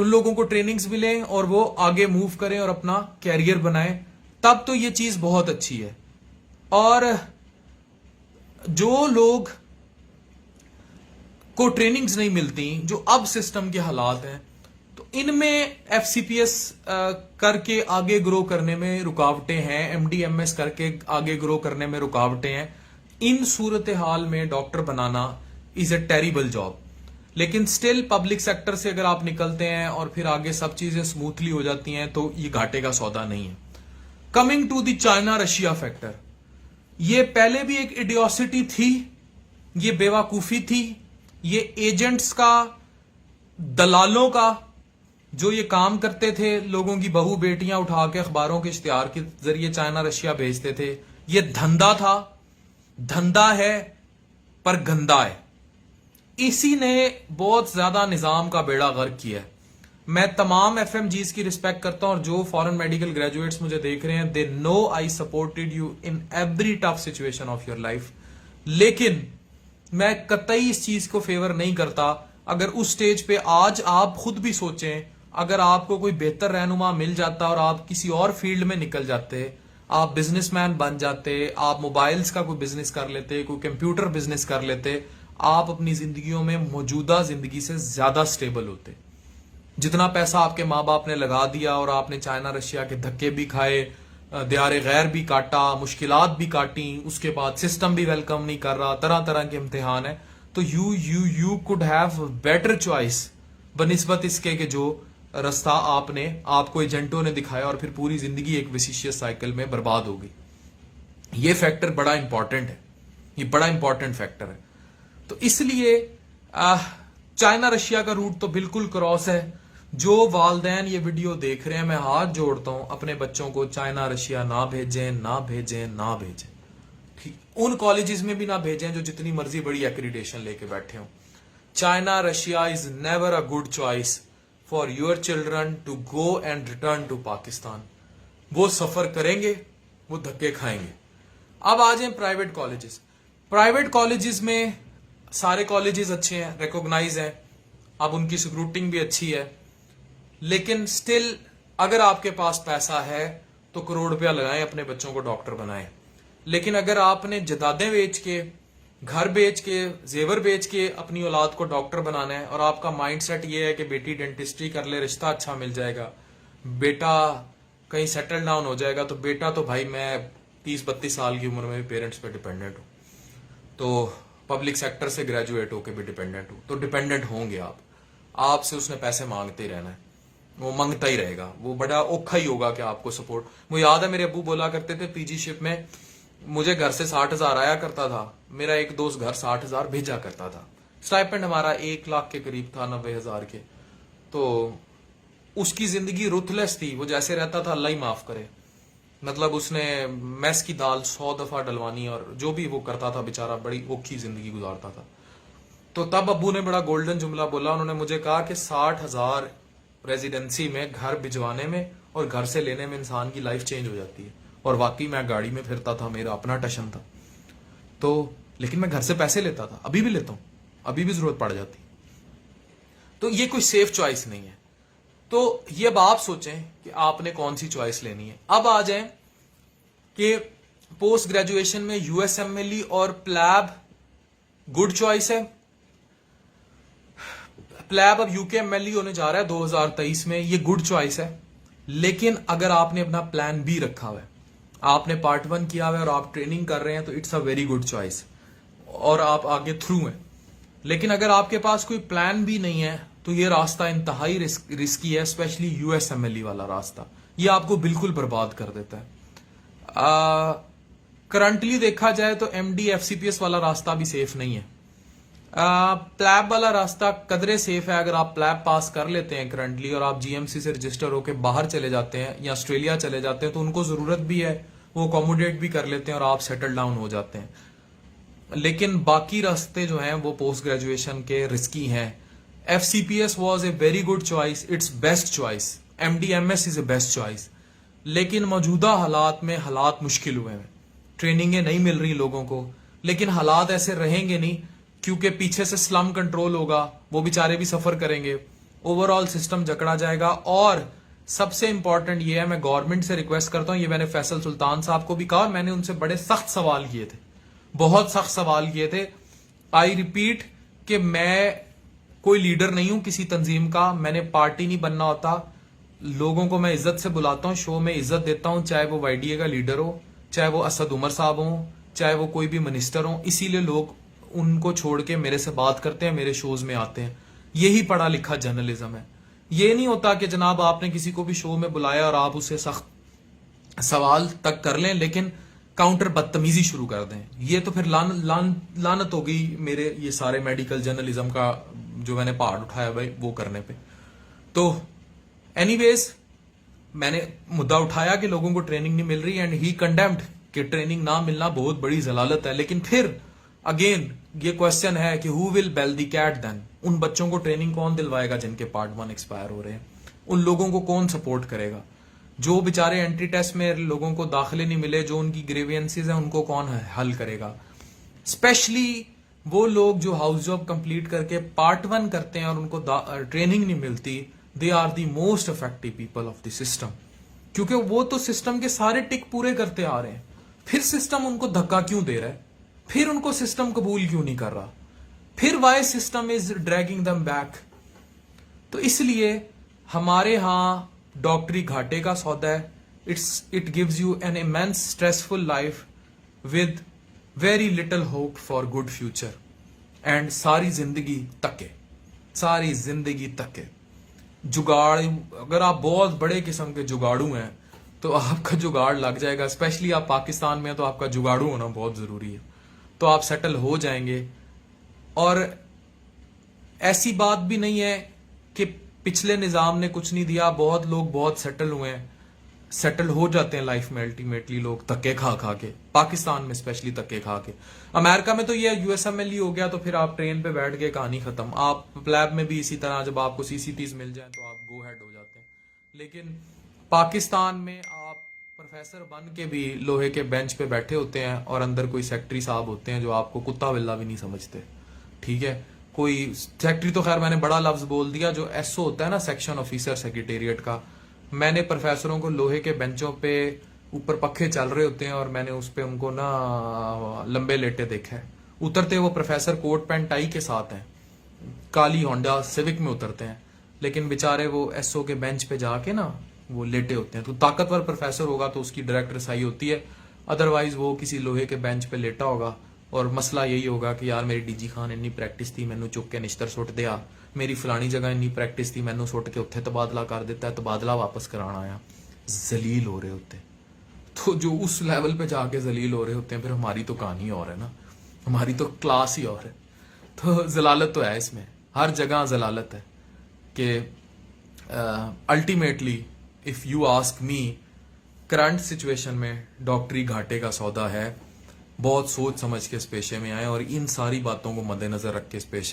उन लोगों को ट्रेनिंग्स मिलें और वो आगे मूव करें और अपना कैरियर बनाएं, तब तो ये चीज बहुत अच्छी है। और जो लोग को ट्रेनिंग्स नहीं मिलती, जो अब सिस्टम के हालात हैं, तो इनमें एफसीपीएस करके आगे ग्रो करने में रुकावटें हैं, एमडीएमएस करके आगे ग्रो करने में रुकावटें हैं। इन सूरत हाल में doctor banana is a terrible job. लेकिन स्टिल पब्लिक सेक्टर से अगर आप निकलते हैं और फिर आगे सब चीजें स्मूथली हो जाती हैं तो ये घाटे का सौदा नहीं है। Coming to the China Russia factor, ये पहले भी एक इडियोसिटी थी, ये बेवकूफी थी, ये एजेंट्स का, दलालों का, जो ये काम करते थे, लोगों की बहू बेटियां उठा के अखबारों के इश्तिहार के जरिए चाइना रशिया भेजते थे। ये धंधा था, धंधा है पर गंदा है। इसी ने बहुत ज्यादा निजाम का बेड़ा गर्क किया है। मैं तमाम एफएमजीज की रिस्पेक्ट करता हूं और जो फॉरेन मेडिकल ग्रेजुएट्स मुझे देख रहे हैं, they know I supported you in every tough situation of your life. लेकिन मैं कतई इस चीज को फेवर नहीं करता। अगर उस स्टेज पे आज आप खुद भी सोचें, अगर आपको कोई बेहतर रहनुमा मिल जाता और आप किसी और फील्ड में निकल जाते, आप बिजनेसमैन बन जाते, आप मोबाइल्स का कोई बिजनेस कर लेते, कोई कंप्यूटर बिजनेस कर लेते, आप अपनी जिंदगियों में मौजूदा जिंदगी से ज्यादा स्टेबल होते। जितना पैसा आपके माँ बाप ने लगा दिया और आपने चाइना रशिया के धक्के भी खाए, दियारे गैर भी काटा, मुश्किलात भी काटी, उसके बाद सिस्टम भी वेलकम नहीं कर रहा, तरह तरह के इम्तिहान है, तो you could have better choice बनिस्बत इसके कि जो रास्ता आपको एजेंटों ने दिखाया और फिर पूरी जिंदगी एक विशिशियस साइकिल में बर्बाद हो गई। ये फैक्टर बड़ा इंपॉर्टेंट है, ये बड़ा इंपॉर्टेंट फैक्टर है। तो इसलिए चाइना रशिया का रूट तो बिल्कुल क्रॉस है। जो वालदैन ये वीडियो देख रहे हैं, मैं हाथ जोड़ता हूं, अपने बच्चों को चाइना रशिया ना भेजें, ना भेजें, ना भेजें। ठीक, उन कॉलेजेस में भी ना भेजें जो जितनी मर्जी बड़ी एक्रीडेशन लेके बैठे हो। China Russia is never a good choice for your children to go and return to Pakistan. वो सफर करेंगे, वो धक्के खाएंगे। अब आ जाए प्राइवेट कॉलेजेस। प्राइवेट कॉलेजेस में सारे कॉलेजेस अच्छे हैं, रिकॉग्नाइज हैं, अब उनकी स्क्रूटिंग भी अच्छी है। लेकिन स्टिल अगर आपके पास पैसा है तो करोड़ रुपया लगाएं, अपने बच्चों को डॉक्टर बनाएं। लेकिन अगर आपने जदादें बेच के, घर बेच के, जेवर बेच के अपनी औलाद को डॉक्टर बनाना है और आपका माइंडसेट ये है कि बेटी डेंटिस्ट्री कर ले, रिश्ता अच्छा मिल जाएगा, बेटा कहीं सेटल डाउन हो जाएगा, तो बेटा तो भाई मैं 30-32 साल की उम्र में पेरेंट्स पे डिपेंडेंट हूं, तो पब्लिक सेक्टर से ग्रेजुएट होकर भी डिपेंडेंट हूं, तो डिपेंडेंट होंगे आप। आपसे उसने पैसे मांगते ही रहना है, वो मांगता ही रहेगा, वो बड़ा औखा ही होगा कि आपको सपोर्ट। मुझे याद है मेरे अब्बू बोला करते थे पीजीशिप में मुझे घर से 60,000 आया करता था, मेरा एक दोस्त घर 60,000 भेजा करता था। स्टाइपेंड हमारा 1 लाख के करीब था, 90,000 के। तो उसकी जिंदगी रुथलेस थी, वो जैसे रहता था अल्लाह ही माफ करे। मतलब उसने मैस की दाल 100 दफा डलवानी और जो भी वो करता था बेचारा, बड़ी औखी जिंदगी गुजारता था। तो तब अब्बू ने बड़ा गोल्डन जुमला बोला, उन्होंने मुझे कहा कि 60,000 रेजिडेंसी में घर भिजवाने में और घर से लेने में इंसान की लाइफ चेंज हो जाती है। और वाकई मैं गाड़ी में फिरता था, मेरा अपना टशन था, तो लेकिन मैं घर से पैसे लेता था, अभी भी लेता हूं, अभी भी जरूरत पड़ जाती। तो ये कोई सेफ चॉइस नहीं है। तो ये अब आप सोचें कि आपने कौन सी चॉइस लेनी है। अब आ जाए कि पोस्ट ग्रेजुएशन में यूएसएमएलई और प्लैब गुड चॉइस है। प्लैब अब यूकेएमएलई होने जा रहा है 2023 में, ये गुड चॉइस है। लेकिन अगर आपने अपना प्लान बी रखा हुआ है, आपने पार्ट 1 किया हुआ है और आप ट्रेनिंग कर रहे हैं, तो it's a very good choice और आप आगे थ्रू हैं। लेकिन अगर आपके पास कोई प्लान भी नहीं है तो ये रास्ता इंतहाई रिस्की है, स्पेशली यूएसएमएलई वाला रास्ता, ये आपको बिल्कुल बर्बाद कर देता है। करंटली देखा जाए तो एमडी एफसीपीएस वाला रास्ता भी सेफ नहीं है। प्लैब वाला रास्ता कदरे सेफ है अगर आप प्लैब पास कर लेते हैं करंटली और आप जीएमसी से रजिस्टर होकर बाहर चले जाते हैं या ऑस्ट्रेलिया चले जाते हैं, तो उनको जरूरत भी है, वो अकोमोडेट भी कर लेते हैं और आप सेटल डाउन हो जाते हैं। लेकिन बाकी रास्ते जो हैं वो पोस्ट ग्रेजुएशन के रिस्की हैं। FCPS was a very good choice, it's best choice, MDMS is a best choice. लेकिन मौजूदा हालात में हालात मुश्किल हुए हैं, ट्रेनिंगें नहीं मिल रही लोगों को। लेकिन हालात ऐसे रहेंगे नहीं, क्योंकि पीछे से स्लम कंट्रोल होगा, वो बेचारे भी सफर करेंगे, ओवरऑल सिस्टम जकड़ा जाएगा। और सबसे इंपॉर्टेंट ये है, मैं गवर्नमेंट से रिक्वेस्ट करता हूं, ये मैंने फैसल सुल्तान साहब को भी कहा और मैंने उनसे बड़े सख्त सवाल किए थे, बहुत सख्त सवाल किए थे। आई रिपीट कि मैं कोई लीडर नहीं हूं किसी तंजीम का, मैंने पार्टी नहीं बनना होता, लोगों को मैं इज्जत से बुलाता हूं, शो में इज्जत देता हूं, चाहे वो वाईडीए का लीडर हो, चाहे वो असद उमर साहब हो, चाहे वो कोई भी मिनिस्टर हो, इसीलिए लोग उनको छोड़ के मेरे से बात करते हैं, मेरे शोज में आते हैं। यही पढ़ा लिखा जर्नलिज्म है। ये नहीं होता कि जनाब आपने किसी को भी शो में बुलाया और आप उसे सख्त सवाल तक कर लें लेकिन काउंटर बदतमीजी शुरू कर दें। ये तो फिर लानत हो गई मेरे ये सारे मेडिकल जर्नलिज्म का जो मैंने पहाड़ उठाया भाई वो करने पे। तो एनीवेज मैंने मुद्दा उठाया कि लोगों को ट्रेनिंग नहीं मिल रही एंड ही कंडेम्ड कि ट्रेनिंग ना मिलना बहुत बड़ी जलालत है। लेकिन फिर अगेन ये क्वेश्चन है कि who will bell the cat then, उन बच्चों को ट्रेनिंग कौन दिलवाएगा जिनके पार्ट 1 एक्सपायर हो रहे हैं, उन लोगों को कौन सपोर्ट करेगा, जो बेचारे एंट्री टेस्ट में लोगों को दाखिले नहीं मिले, जो उनकी ग्रेवियंसेस हैं उनको कौन हल करेगा। स्पेशली वो लोग जो हाउस जॉब कंप्लीट करके पार्ट 1 करते हैं और उनको ट्रेनिंग नहीं मिलती, they are the most effective people of the system, क्योंकि वो तो सिस्टम के सारे टिक पूरे करते आ रहे हैं। फिर सिस्टम उनको धक्का क्यों दे रहा है, फिर उनको सिस्टम कबूल क्यों नहीं कर रहा, फिर why system is dragging them back. तो इसलिए हमारे यहां डॉक्टरी घाटे का सौदा है। It gives you an immense stressful life with very little hope for good future and सारी जिंदगी तके, सारी जिंदगी तके। जुगाड़, अगर आप बहुत बड़े किस्म के जुगाड़ू हैं तो आपका जुगाड़ लग जाएगा, स्पेशली आप पाकिस्तान में तो आपका जुगाड़ू होना बहुत जरूरी है, तो आप सेटल हो जाएंगे। और ऐसी बात भी नहीं है कि पिछले निजाम ने कुछ नहीं दिया, बहुत लोग बहुत सेटल हुए हैं, सेटल हो जाते हैं लाइफ में अल्टीमेटली लोग धक्के खा खा के, पाकिस्तान में स्पेशली धक्के खा के। अमेरिका में तो ये यूएसएमएल हो गया तो फिर आप ट्रेन पे बैठ गए, कहानी खत्म। आप लैब में भी इसी तरह जब आपको सीसीटीज मिल जाए तो आप गो हेड हो जाते हैं। लेकिन पाकिस्तान में आप प्रोफेसर बन के भी लोहे के बेंच पे बैठे होते हैं और अंदर कोई सेक्रेटरी साहब होते हैं जो आपको कुत्ता बिल्ला भी नहीं समझते, ठीक है। कोई सेक्रेटरी तो खैर मैंने बड़ा लफ्ज बोल दिया, जो एसओ होता है ना, सेक्शन ऑफिसर सेक्रेटेरिएट का, मैंने प्रोफेसरों को लोहे के बेंचों पे ऊपर पखे चल रहे होते हैं और मैंने उस पे उनको ना लंबे लेटे देखा है। उतरते वो प्रोफेसर कोट पैंट टाई के साथ हैं, काली होंडा सिविक में उतरते हैं, लेकिन बेचारे वो एसओ के बेंच पे जाके ना वो लेटे होते हैं। तो ताकतवर प्रोफेसर होगा तो उसकी डायरेक्ट रसाई होती है, अदरवाइज वो किसी लोहे के बेंच पे लेटा होगा और मसला यही होगा कि यार मेरी डीजी खान इन्नी प्रैक्टिस थी, मैनू चुक के निश्तर सुट दिया, मेरी फलानी जगह इन्नी प्रैक्टिस थी, मैनू सुट के उत्थे तबादला कर देता है, तबादला वापस कराना आया। जलील हो रहे होते, तो जो उस लेवल पे जाके जलील हो रहे होते हैं, फिर हमारी तो कहानी और है ना, हमारी तो क्लास ही और है। तो जलालत तो है इसमें, हर जगह जलालत है कि ultimately if you ask me, current situation में डॉक्टरी घाटे का सौदा है। बहुत सोच समझ के इस पेशे में आए और इन सारी बातों को मद्देनजर रख के इस पेशे